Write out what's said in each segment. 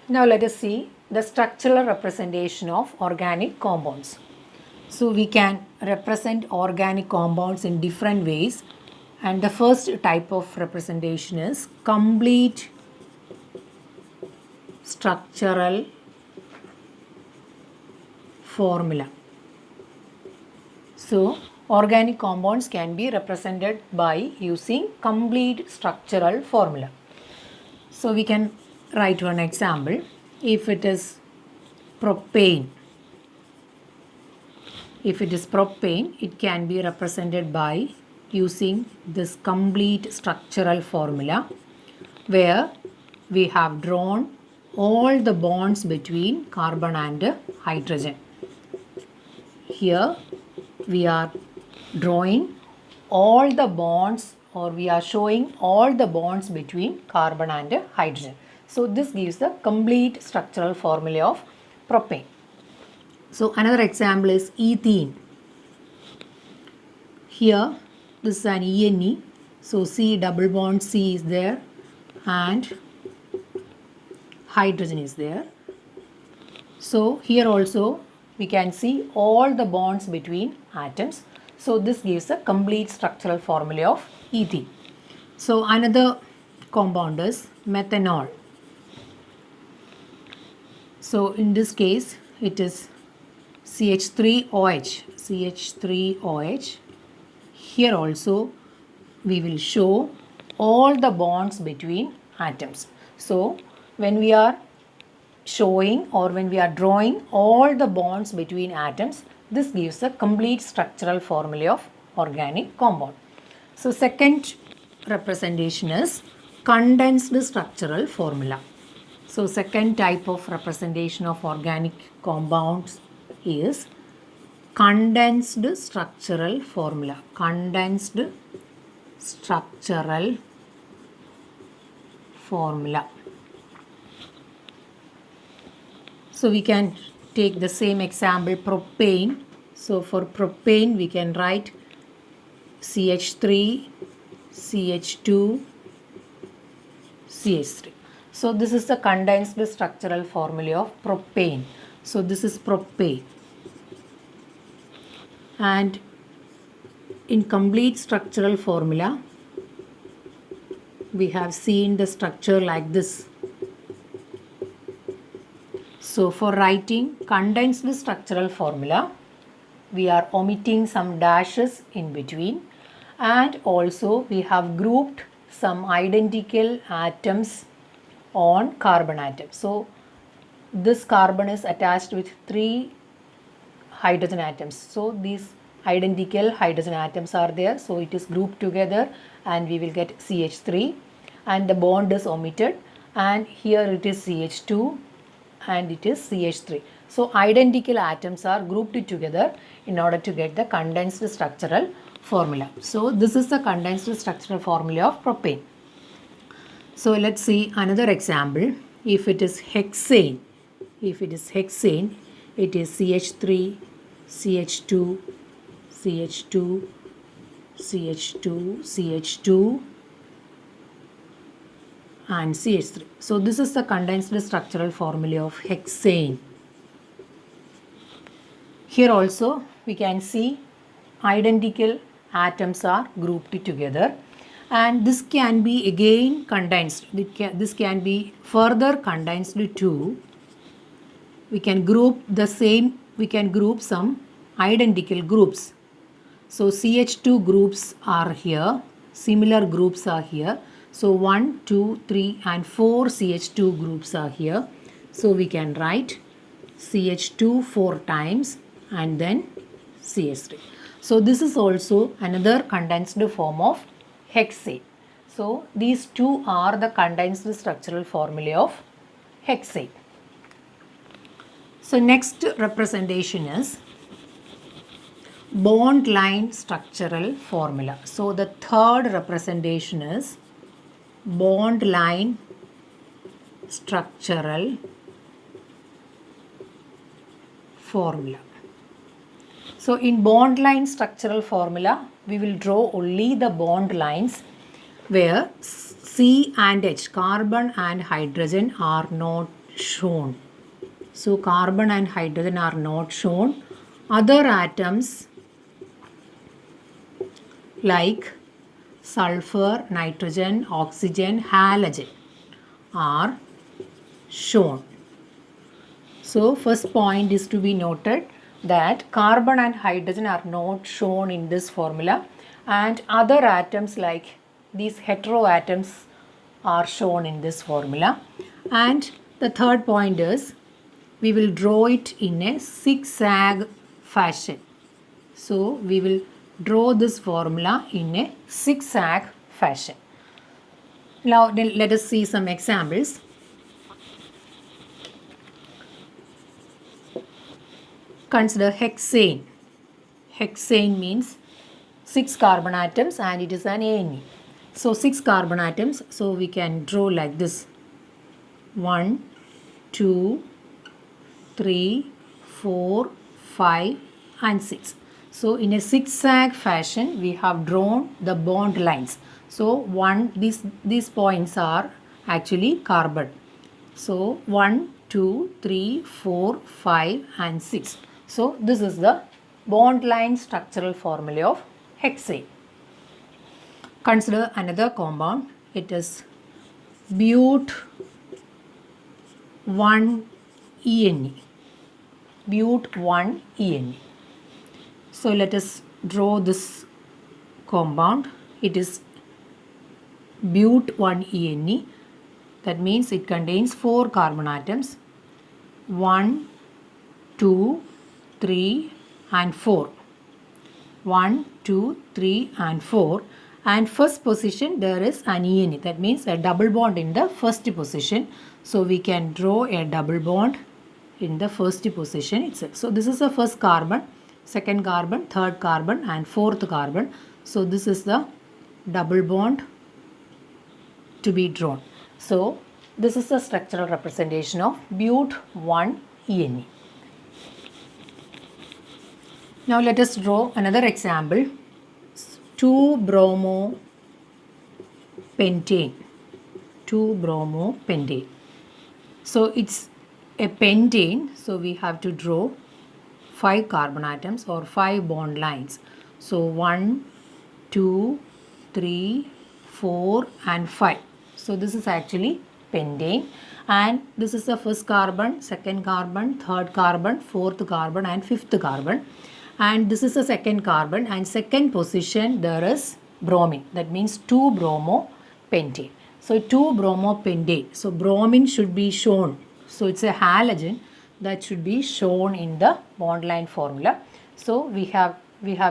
Now let us see the structural representation of organic compounds. So we can represent organic compounds in different ways, and the first type of representation is complete structural formula. So organic compounds can be represented by using complete structural formula. So we can write one example. If it is propane, it can be represented by using this complete structural formula, where we have drawn all the bonds between carbon and hydrogen. Here we are drawing all the bonds, or we are showing all the bonds between carbon and hydrogen. So this gives the complete structural formula of propane. So another example is ethene. Here this is an ENE. So C double bond C is there and hydrogen is there. So here also we can see all the bonds between atoms. So this gives a complete structural formula of ethene. So another compound is methanol. So in this case it is CH3OH. Here also we will show all the bonds between atoms. So when we are showing or when we are drawing all the bonds between atoms, this gives a complete structural formula of organic compound. So second representation is condensed structural formula. So second type of representation of organic compounds is condensed structural formula. Condensed structural formula. So we can take the same example, propane. So for propane we can write CH3, CH2, CH3. So this is the condensed structural formula of propane. So this is propane. And in complete structural formula we have seen the structure like this. So for writing condensed structural formula, we are omitting some dashes in between, and also we have grouped some identical atoms on carbon atom. So this carbon is attached with 3 hydrogen atoms. So these identical hydrogen atoms are there. So it is grouped together and we will get CH3, and the bond is omitted, and here it is CH2 and it is CH3. So identical atoms are grouped together in order to get the condensed structural formula. So this is the condensed structural formula of propane. So let's see another example. If it is hexane, it is CH3, CH2, CH2, CH2, CH2 and CH3. So this is the condensed structural formula of hexane. Here also we can see identical atoms are grouped together, and this can be again condensed. This can be further condensed to, we can group some identical groups. So CH2 groups are here, similar groups are here. So 1, 2, 3 and 4 CH2 groups are here. So we can write CH2 4 times and then CH3. So this is also another condensed form of hexane. So these two are the condensed structural formula of hexane. So next representation is bond line structural formula. So the third representation is bond line structural formula. So in bond line structural formula, we will draw only the bond lines where C and H, carbon and hydrogen, are not shown. So carbon and hydrogen are not shown. Other atoms like sulfur, nitrogen, oxygen, halogen are shown. So first point is to be noted that carbon and hydrogen are not shown in this formula, and other atoms like these heteroatoms are shown in this formula. And the third point is we will draw it in a zigzag fashion. So we will draw this formula in a zigzag fashion. Now let us see some examples. Consider hexane. Hexane means 6 carbon atoms and it is an ANE. So 6 carbon atoms, so we can draw like this. 1, 2, 3, 4, 5 and 6. So in a zigzag fashion we have drawn the bond lines. So these points are actually carbon. So 1, 2, 3, 4, 5 and 6. So this is the bond line structural formula of hexane. Consider another compound. It is but1-ene. But1-ene. So let us draw this compound. It is but1-ene. That means it contains 4 carbon atoms. 1, 2, 3 and 4. 1, 2, 3 and 4. And first position there is an ene. That means a double bond in the first position. So we can draw a double bond in the first position itself. So this is the first carbon, second carbon, third carbon and fourth carbon. So this is the double bond to be drawn. So this is the structural representation of but1-ene. Now let us draw another example. 2-bromopentane. 2-bromopentane. So it's a pentane. So we have to draw 5 carbon atoms or 5 bond lines. So 1, 2, 3, 4 and 5. So this is actually pentane, and this is the first carbon, second carbon, third carbon, fourth carbon and fifth carbon. And this is the second carbon, and second position there is bromine. That means 2-bromopentane. So 2-bromopentane. So bromine should be shown. So it's a halogen that should be shown in the bond line formula. So we have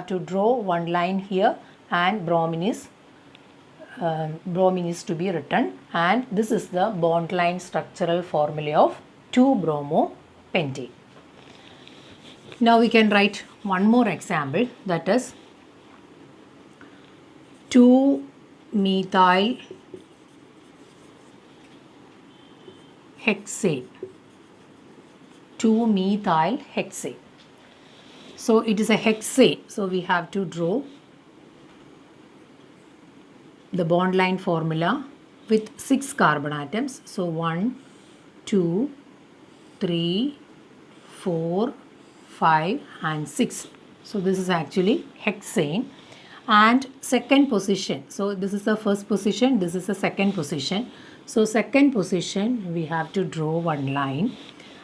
to draw one line here, and bromine is to be written, and this is the bond line structural formula of 2-bromopentane. Now we can write one more example, that is 2-methyl hexane. 2-methyl hexane. So it is a hexane. So we have to draw the bond line formula with 6 carbon atoms. So 1, 2, 3, 4, 5 and 6. So this is actually hexane. And second position. So this is the first position, this is the second position. So second position we have to draw one line,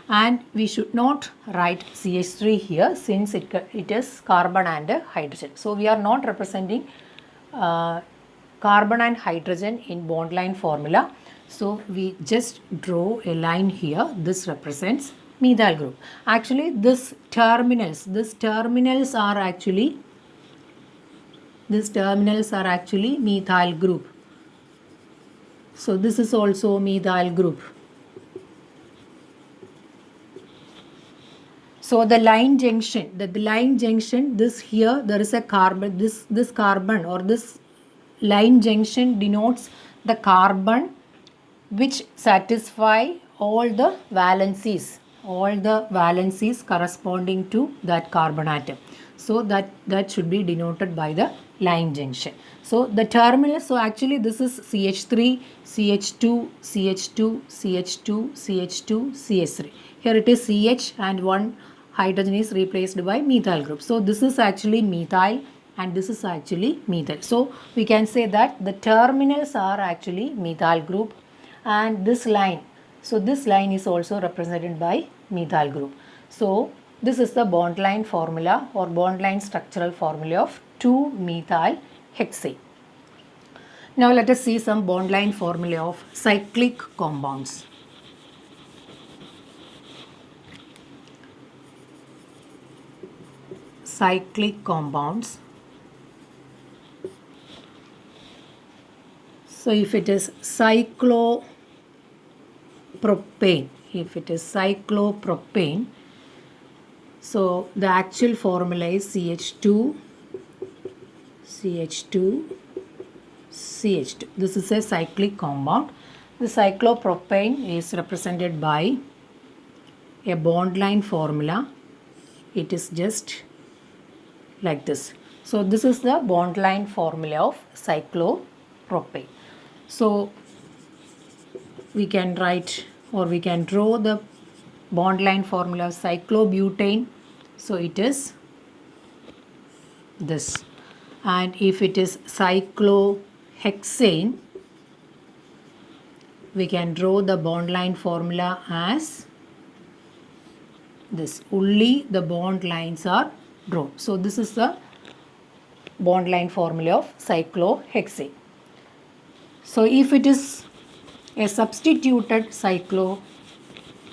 and we should not write CH3 here since it is carbon and hydrogen. So we are not representing carbon and hydrogen in bond line formula. So we just draw a line here. This represents methyl group. Actually these terminals are actually methyl group. So this is also methyl group. So the line junction, this here there is a carbon, this carbon or this line junction denotes the carbon which satisfy all the valencies all the valencies corresponding to that carbon atom. So that should be denoted by the line junction. So the terminal, so actually this is CH3, CH2, CH2, CH2, CH2, CH3. Here it is CH and one hydrogen is replaced by methyl group. So this is actually methyl and this is actually methyl. So we can say that the terminals are actually methyl group, and this line, so this line is also represented by methyl group. So this is the bond line formula or bond line structural formula of 2-methyl hexane. Now let us see some bond line formula of cyclic compounds. Cyclic compounds. So if it is cyclopropane, so the actual formula is CH2, CH2, CH2. This is a cyclic compound. The cyclopropane is represented by a bond line formula. It is just like this. So this is the bond line formula of cyclopropane. So we can write or we can draw the bond line formula of cyclobutane. So it is this. And if it is cyclohexane, we can draw the bond line formula as this. Only the bond lines are drawn. So this is the bond line formula of cyclohexane. So if it is a substituted cyclo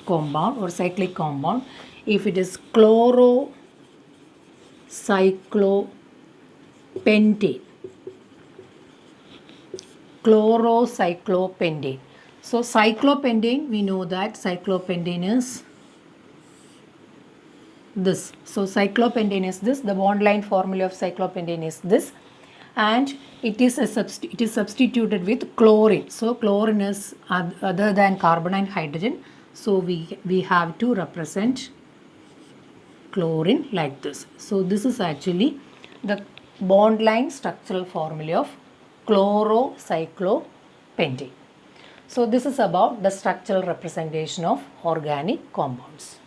compound or cyclic compound, if it is chlorocyclopentane, so cyclopentane, we know that cyclopentane is this. So cyclopentane is this. The bond line formula of cyclopentane is this, and it is substituted with chlorine. So chlorine is other than carbon and hydrogen. So we have to represent chlorine like this. So this is actually the bond line structural formula of chlorocyclopentane. So this is about the structural representation of organic compounds.